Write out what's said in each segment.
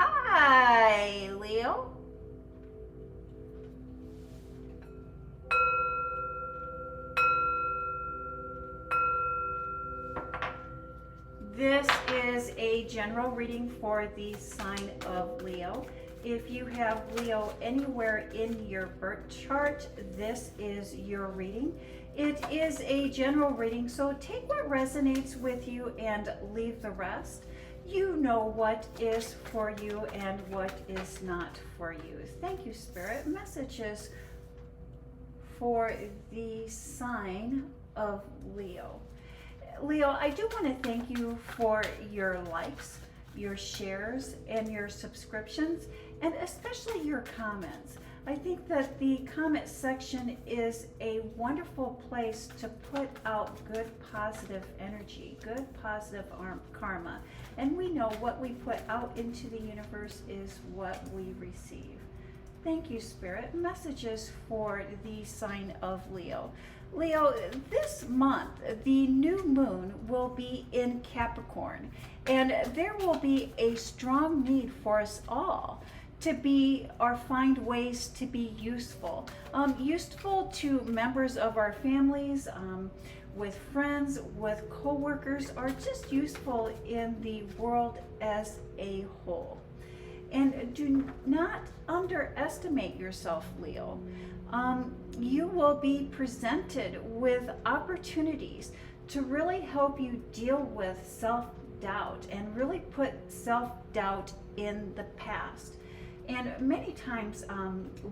Hi, Leo. This is a general reading for the sign of Leo. If you have Leo anywhere in your birth chart, this is your reading. It is a general reading, so take what resonates with you and leave the rest. You know what is for you and what is not for you. Thank you, Spirit. Messages for the sign of Leo. Leo, I do want to thank you for your likes, your shares, and your subscriptions, and especially your comments. I think that the comment section is a wonderful place to put out good positive energy, good positive karma. And we know what we put out into the universe is what we receive. Thank you, Spirit. Messages for the sign of Leo. Leo, this month, the new moon will be in Capricorn, and there will be a strong need for us all to be or find ways to be useful. Useful to members of our families, with friends, with co-workers, or just useful in the world as a whole. And do not underestimate yourself, Leo. You will be presented with opportunities to really help you deal with self-doubt and really put self-doubt in the past. And many times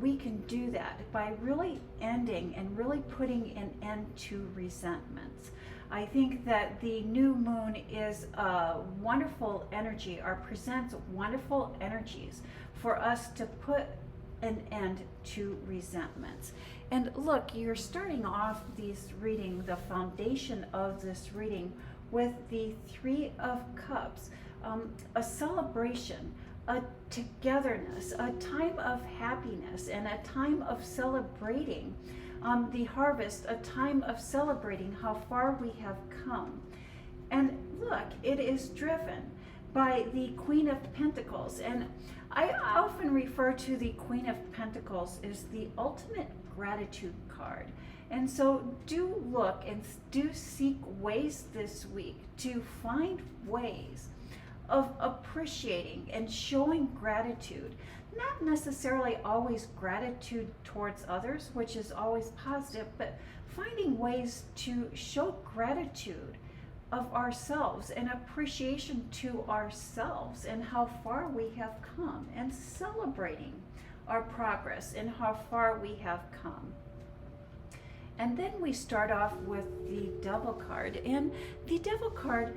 we can do that by really ending and really putting an end to resentments. I think that the new moon is a wonderful energy, or presents wonderful energies for us to put an end to resentments. And look, you're starting off this reading, the foundation of this reading, with the Three of Cups, a celebration, a togetherness, a time of happiness, and a time of celebrating the harvest, a time of celebrating how far we have come. And look, it is driven by the Queen of Pentacles. And I often refer to the Queen of Pentacles as the ultimate gratitude card. And so do look and do seek ways this week to find ways of appreciating and showing gratitude. Not necessarily always gratitude towards others, which is always positive, but finding ways to show gratitude of ourselves and appreciation to ourselves and how far we have come, and celebrating our progress and how far we have come. And then we start off with the Devil card. And the Devil card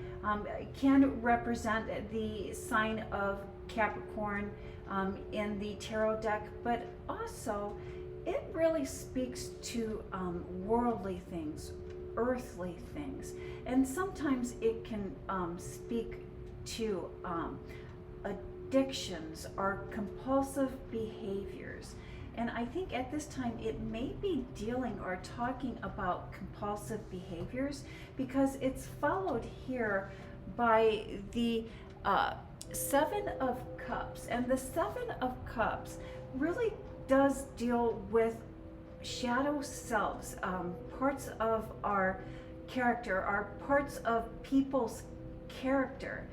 can represent the sign of Capricorn in the tarot deck, but also it really speaks to worldly things, earthly things. And sometimes it can speak to addictions or compulsive behaviors. And I think at this time it may be dealing or talking about compulsive behaviors, because it's followed here by the Seven of Cups. And the Seven of Cups really does deal with shadow selves, parts of our character, are parts of people's character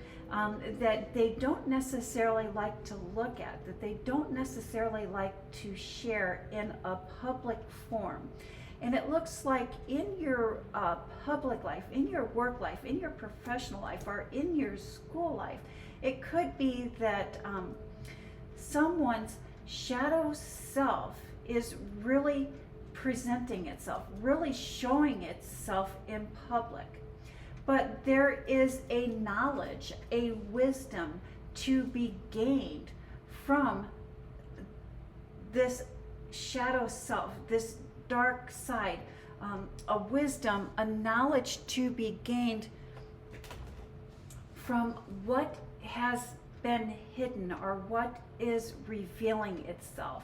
that they don't necessarily like to look at, that they don't necessarily like to share in a public form. And it looks like in your public life, in your work life, in your professional life, or in your school life, it could be that someone's shadow self is really presenting itself, really showing itself in public. But there is a knowledge, a wisdom to be gained from this shadow self, this dark side, a wisdom, a knowledge to be gained from what has been hidden or what is revealing itself.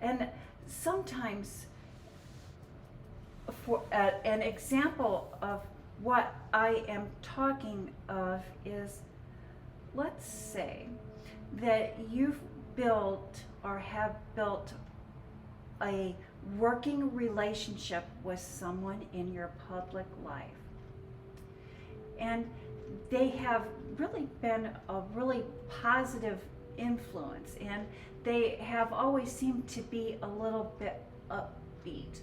And sometimes, for an example of what I am talking of is, let's say that you've built or have built a working relationship with someone in your public life. And they have really been a really positive influence, and they have always seemed to be a little bit upbeat.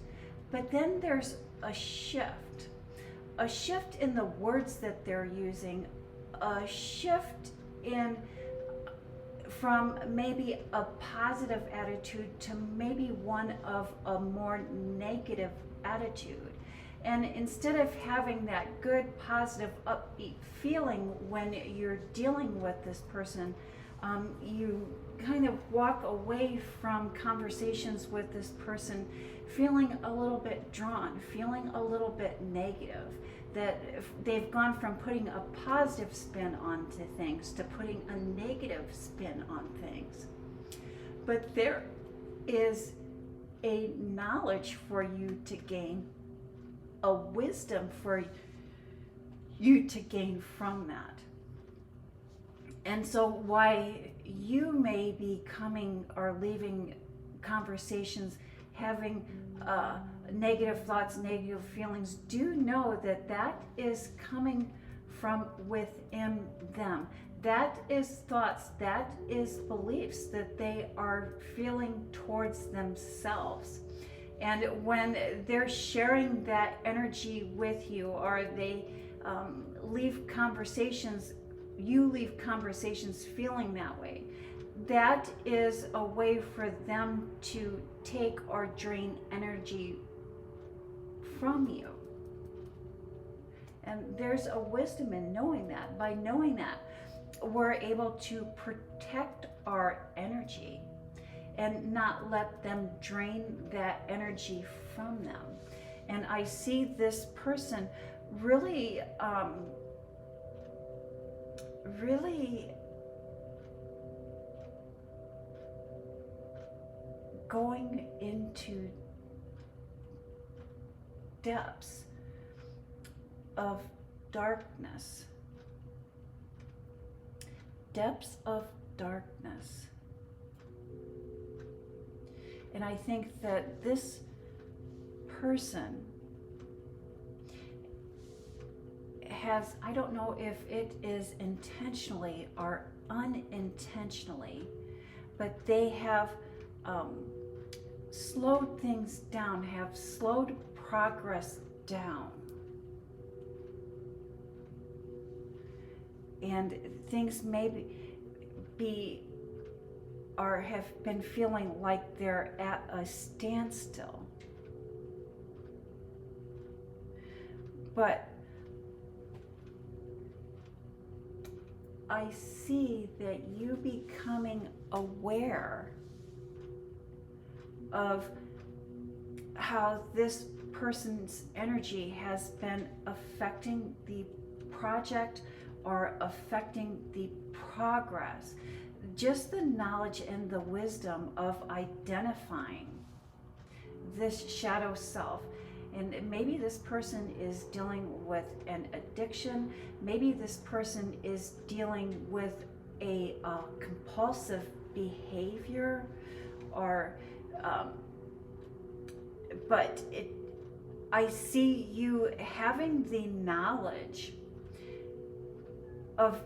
But then there's a shift in the words that they're using, a shift in from maybe a positive attitude to maybe one of a more negative attitude. And instead of having that good, positive, upbeat feeling when you're dealing with this person, you kind of walk away from conversations with this person feeling a little bit drawn, feeling a little bit negative, that they've gone from putting a positive spin onto things to putting a negative spin on things. But there is a knowledge for you to gain, a wisdom for you to gain from that. And so why you may be coming or leaving conversations having negative thoughts, negative feelings, do know that that is coming from within them. That is thoughts, that is beliefs that they are feeling towards themselves. And when they're sharing that energy with you, or they leave conversations, you leave conversations feeling that way, that is a way for them to take or drain energy from you. And there's a wisdom in knowing that. By knowing that, we're able to protect our energy and not let them drain that energy from them. And I see this person really going into depths of darkness. Depths of darkness. And I think that this person has, I don't know if it is intentionally or unintentionally, but they have slowed things down, have slowed progress down. And things may be or have been feeling like they're at a standstill. But I see that you becoming aware of how this person's energy has been affecting the project or affecting the progress. Just the knowledge and the wisdom of identifying this shadow self. And maybe this person is dealing with an addiction. Maybe this person is dealing with a compulsive behavior, or but I see you having the knowledge of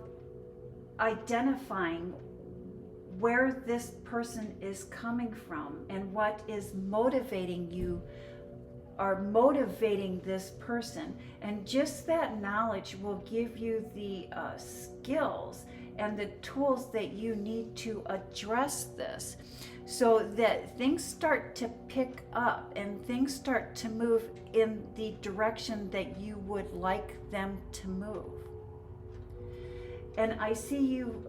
identifying where this person is coming from and what is motivating you or motivating this person. And just that knowledge will give you the skills and the tools that you need to address this, so that things start to pick up and things start to move in the direction that you would like them to move. And I see you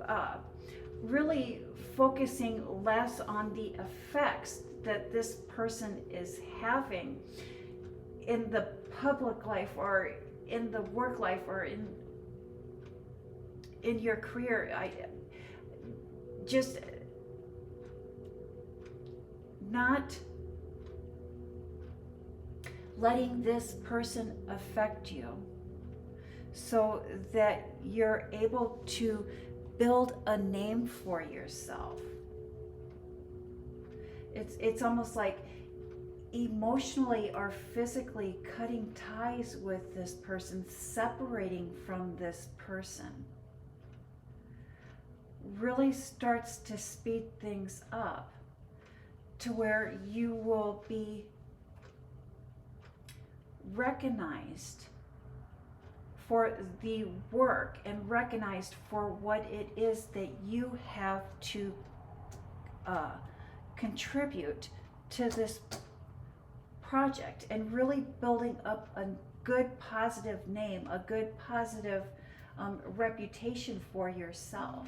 really focusing less on the effects that this person is having in the public life or in the work life or in your career. I just not letting this person affect you, so that you're able to build a name for yourself. It's almost like emotionally or physically cutting ties with this person, separating from this person, really starts to speed things up to where you will be recognized for the work and recognized for what it is that you have to contribute to this project, and really building up a good positive name, a good positive reputation for yourself.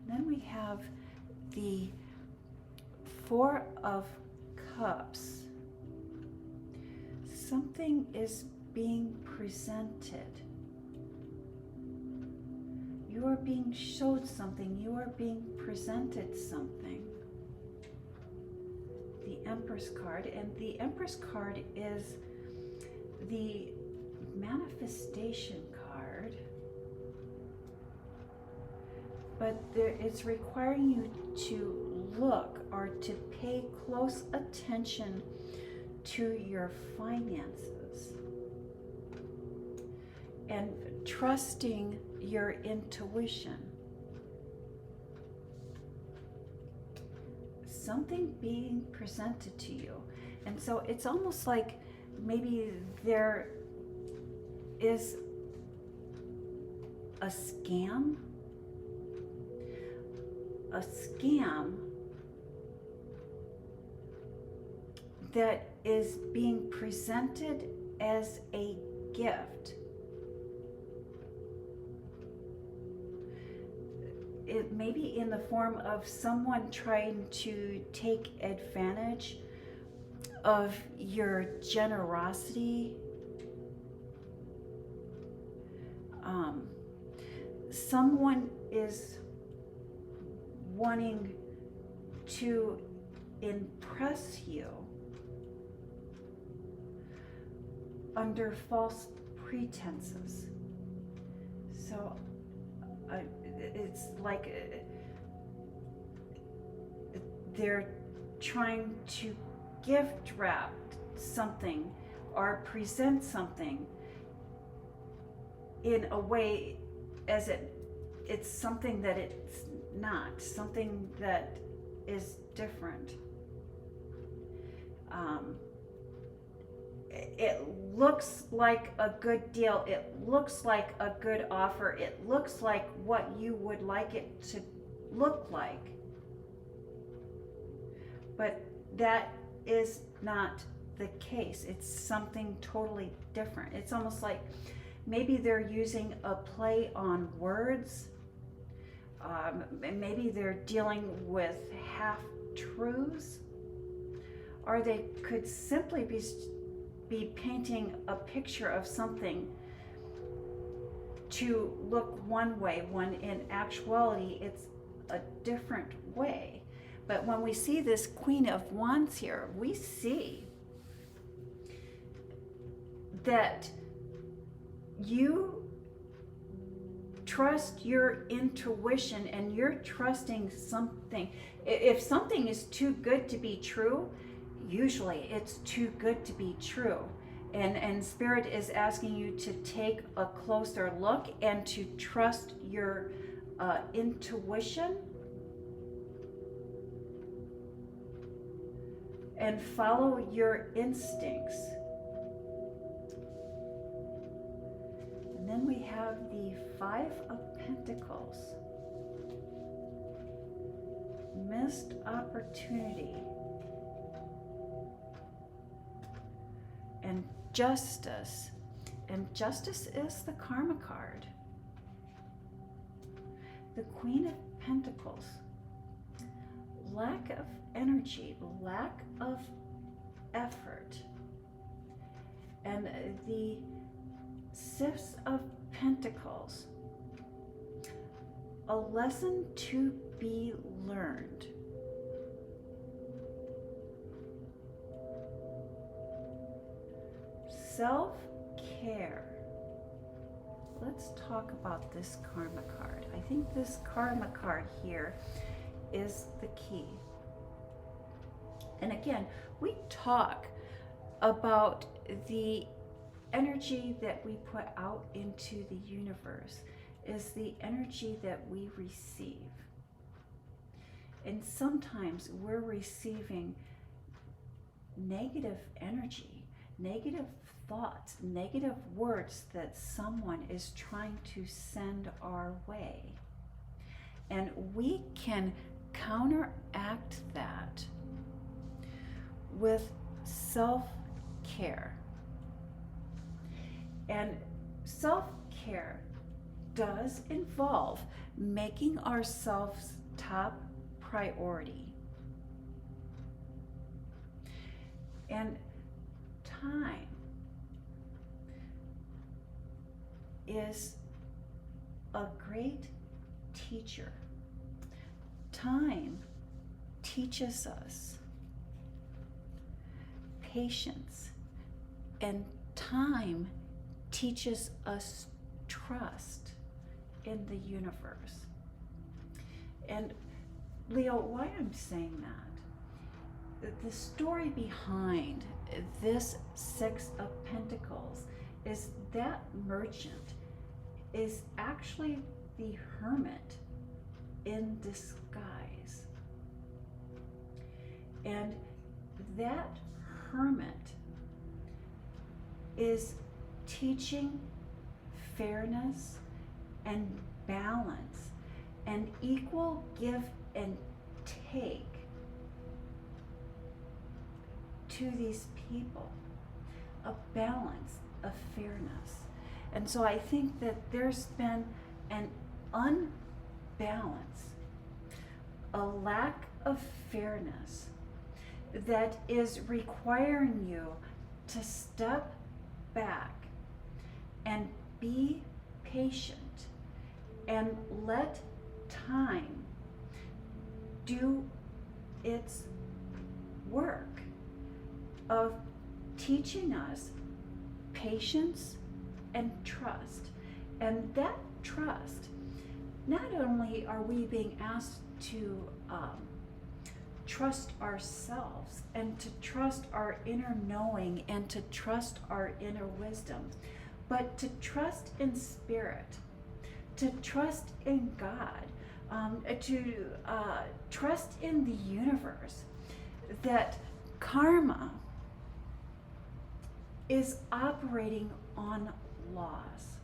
Then we have the Four of Cups. Something is being presented. You are being showed something. You are being presented something. The Empress card. And the Empress card is the manifestation card. But it's requiring you to look or to pay close attention to your finances and trusting your intuition. Something being presented to you. And so it's almost like maybe there is a scam. A scam that is being presented as a gift. It may be in the form of someone trying to take advantage of your generosity. Someone is wanting to impress you under false pretenses. So it's like they're trying to gift wrap something or present something in a way as it's something that it's not, something that is different. It looks like a good deal. It looks like a good offer. It looks like what you would like it to look like. But that is not the case. It's something totally different. It's almost like maybe they're using a play on words. Maybe they're dealing with half-truths. Or they could simply be painting a picture of something to look one way, when in actuality it's a different way. But when we see this Queen of Wands here, we see that you trust your intuition and you're trusting something. If something is too good to be true, usually it's too good to be true. And Spirit is asking you to take a closer look and to trust your intuition and follow your instincts. And then we have the Five of Pentacles. Missed opportunity. And Justice. And Justice is the Karma card. The Queen of Pentacles. Lack of energy, lack of effort. And the Six of Pentacles. A lesson to be learned. Self-care. let's talk about this karma card. I think this karma card here is the key. And again, we talk about the energy that we put out into the universe is the energy that we receive. And sometimes we're receiving negative energy, negative thoughts, negative words that someone is trying to send our way. And we can counteract that with self-care. And self-care does involve making ourselves top priority. And time is a great teacher. Time teaches us patience, and time teaches us trust in the universe. And Leo, why I'm saying that, the story behind this Six of Pentacles is that merchant is actually the hermit in disguise. And that hermit is teaching fairness and balance and equal give and take to these people, a balance, a fairness. And so I think that there's been an unbalance, a lack of fairness that is requiring you to step back and be patient and let time do its work of teaching us patience and trust. And that trust, not only are we being asked to trust ourselves and to trust our inner knowing and to trust our inner wisdom, but to trust in spirit, to trust in God, to trust in the universe, that karma is operating on laws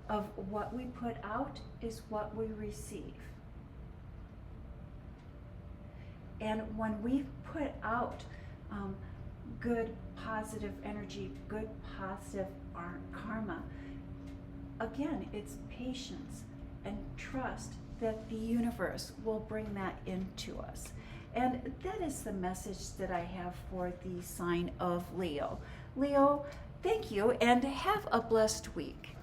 of what we put out is what we receive. And when we put out good positive energy, good positive karma, again, it's patience and trust that the universe will bring that into us. And that is the message that I have for the sign of Leo. Leo, thank you and have a blessed week.